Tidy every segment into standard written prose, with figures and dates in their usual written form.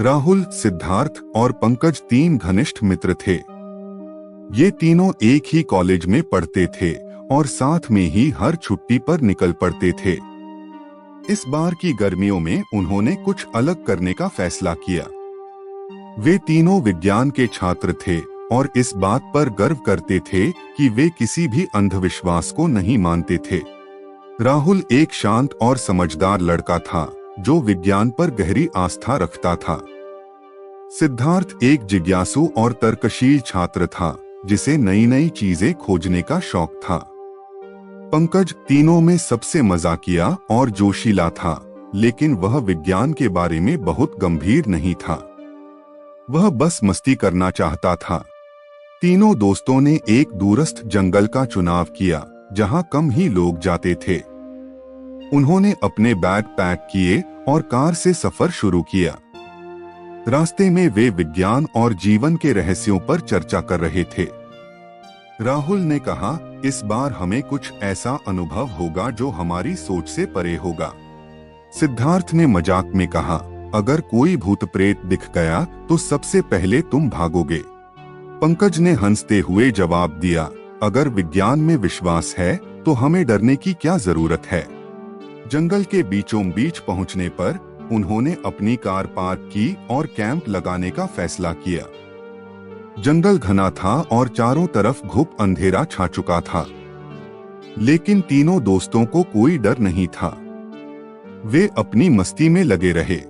राहुल, सिद्धार्थ और पंकज तीन घनिष्ठ मित्र थे। ये तीनों एक ही कॉलेज में पढ़ते थे और साथ में ही हर छुट्टी पर निकल पड़ते थे। इस बार की गर्मियों में उन्होंने कुछ अलग करने का फैसला किया। वे तीनों विज्ञान के छात्र थे और इस बात पर गर्व करते थे कि वे किसी भी अंधविश्वास को नहीं मानते थे। राहुल एक शांत और समझदार लड़का था जो विज्ञान पर गहरी आस्था रखता था। सिद्धार्थ एक जिज्ञासु और तर्कशील छात्र था जिसे नई नई चीजें खोजने का शौक था। पंकज तीनों में सबसे मजाकिया और जोशीला था, लेकिन वह विज्ञान के बारे में बहुत गंभीर नहीं था। वह बस मस्ती करना चाहता था। तीनों दोस्तों ने एक दूरस्थ जंगल का चुनाव किया जहां कम ही लोग जाते थे। उन्होंने अपने बैग पैक किए और कार से सफर शुरू किया। रास्ते में वे विज्ञान और जीवन के रहस्यों पर चर्चा कर रहे थे। राहुल ने कहा, इस बार हमें कुछ ऐसा अनुभव होगा जो हमारी सोच से परे होगा। सिद्धार्थ ने मजाक में कहा, अगर कोई भूत प्रेत दिख गया तो सबसे पहले तुम भागोगे। पंकज ने हंसते हुए जवाब दिया, अगर विज्ञान में विश्वास है तो हमें डरने की क्या जरूरत है। जंगल के बीचों बीच पहुंचने पर उन्होंने अपनी कार पार्क की और कैंप लगाने का फैसला किया। जंगल घना था और चारों तरफ घुप अंधेरा छा चुका था, लेकिन तीनों दोस्तों को कोई डर नहीं था। वे अपनी मस्ती में लगे रहे।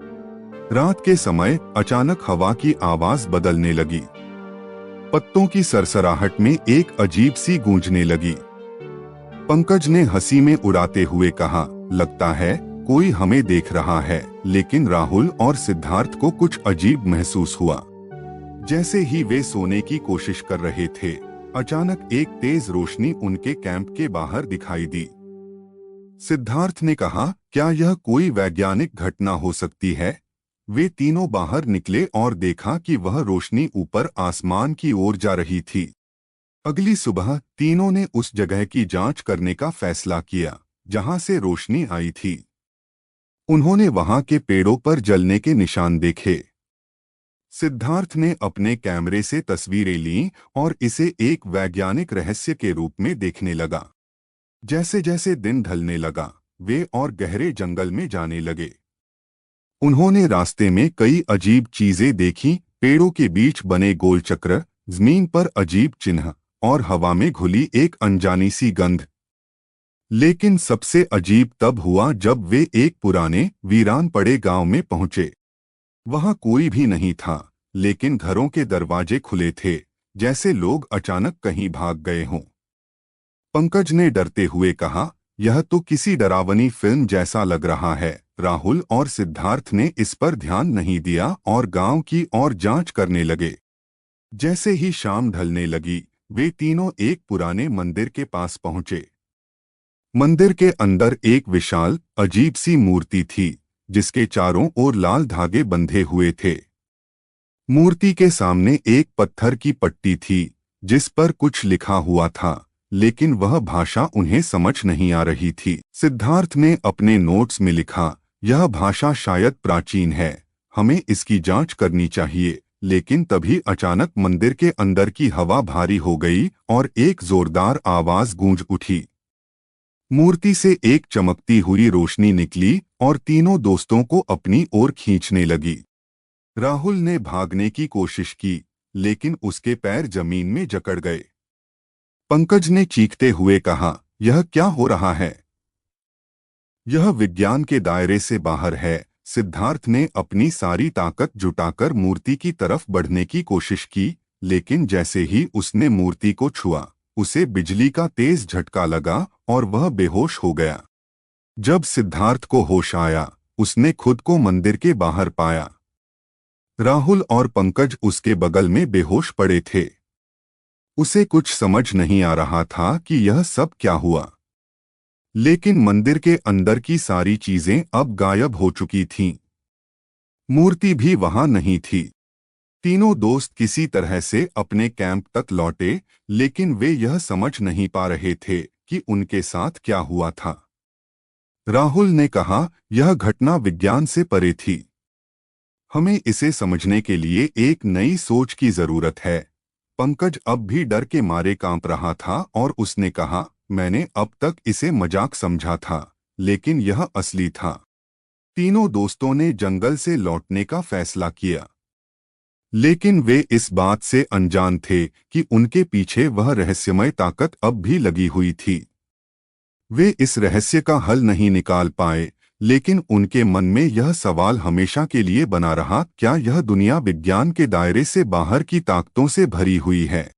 रात के समय अचानक हवा की आवाज बदलने लगी। पत्तों की सरसराहट में एक अजीब सी गूंजने लगी। पंकज ने हंसी में उड़ाते हुए कहा, लगता है कोई हमें देख रहा है। लेकिन राहुल और सिद्धार्थ को कुछ अजीब महसूस हुआ। जैसे ही वे सोने की कोशिश कर रहे थे, अचानक एक तेज रोशनी उनके कैंप के बाहर दिखाई दी। सिद्धार्थ ने कहा, क्या यह कोई वैज्ञानिक घटना हो सकती है। वे तीनों बाहर निकले और देखा कि वह रोशनी ऊपर आसमान की ओर जा रही थी। अगली सुबह तीनों ने उस जगह की जांच करने का फैसला किया जहां से रोशनी आई थी। उन्होंने वहां के पेड़ों पर जलने के निशान देखे। सिद्धार्थ ने अपने कैमरे से तस्वीरें लीं और इसे एक वैज्ञानिक रहस्य के रूप में देखने लगा। जैसे जैसे दिन ढलने लगा, वे और गहरे जंगल में जाने लगे। उन्होंने रास्ते में कई अजीब चीजें देखीं, पेड़ों के बीच बने गोल चक्र, जमीन पर अजीब चिन्ह और हवा में घुली एक अनजानी सी गंध। लेकिन सबसे अजीब तब हुआ जब वे एक पुराने वीरान पड़े गांव में पहुंचे। वहां कोई भी नहीं था, लेकिन घरों के दरवाजे खुले थे, जैसे लोग अचानक कहीं भाग गए हों। पंकज ने डरते हुए कहा, यह तो किसी डरावनी फिल्म जैसा लग रहा है। राहुल और सिद्धार्थ ने इस पर ध्यान नहीं दिया और गांव की ओर जांच करने लगे। जैसे ही शाम ढलने लगी, वे तीनों एक पुराने मंदिर के पास पहुंचे। मंदिर के अंदर एक विशाल अजीब सी मूर्ति थी जिसके चारों ओर लाल धागे बंधे हुए थे। मूर्ति के सामने एक पत्थर की पट्टी थी जिस पर कुछ लिखा हुआ था, लेकिन वह भाषा उन्हें समझ नहीं आ रही थी। सिद्धार्थ ने अपने नोट्स में लिखा, यह भाषा शायद प्राचीन है, हमें इसकी जांच करनी चाहिए। लेकिन तभी अचानक मंदिर के अंदर की हवा भारी हो गई और एक जोरदार आवाज गूंज उठी। मूर्ति से एक चमकती हुई रोशनी निकली और तीनों दोस्तों को अपनी ओर खींचने लगी। राहुल ने भागने की कोशिश की, लेकिन उसके पैर जमीन में जकड़ गए। पंकज ने चीखते हुए कहा, यह क्या हो रहा है। यह विज्ञान के दायरे से बाहर है। सिद्धार्थ ने अपनी सारी ताकत जुटाकर मूर्ति की तरफ बढ़ने की कोशिश की, लेकिन जैसे ही उसने मूर्ति को छुआ, उसे बिजली का तेज झटका लगा और वह बेहोश हो गया। जब सिद्धार्थ को होश आया, उसने खुद को मंदिर के बाहर पाया। राहुल और पंकज उसके बगल में बेहोश पड़े थे। उसे कुछ समझ नहीं आ रहा था कि यह सब क्या हुआ। लेकिन मंदिर के अंदर की सारी चीजें अब गायब हो चुकी थीं। मूर्ति भी वहां नहीं थी। तीनों दोस्त किसी तरह से अपने कैंप तक लौटे, लेकिन वे यह समझ नहीं पा रहे थे कि उनके साथ क्या हुआ था। राहुल ने कहा, यह घटना विज्ञान से परे थी। हमें इसे समझने के लिए एक नई सोच की जरूरत है। पंकज अब भी डर के मारे कांप रहा था और उसने कहा, मैंने अब तक इसे मजाक समझा था, लेकिन यह असली था। तीनों दोस्तों ने जंगल से लौटने का फैसला किया, लेकिन वे इस बात से अनजान थे कि उनके पीछे वह रहस्यमय ताकत अब भी लगी हुई थी। वे इस रहस्य का हल नहीं निकाल पाए, लेकिन उनके मन में यह सवाल हमेशा के लिए बना रहा, क्या यह दुनिया विज्ञान के दायरे से बाहर की ताकतों से भरी हुई है?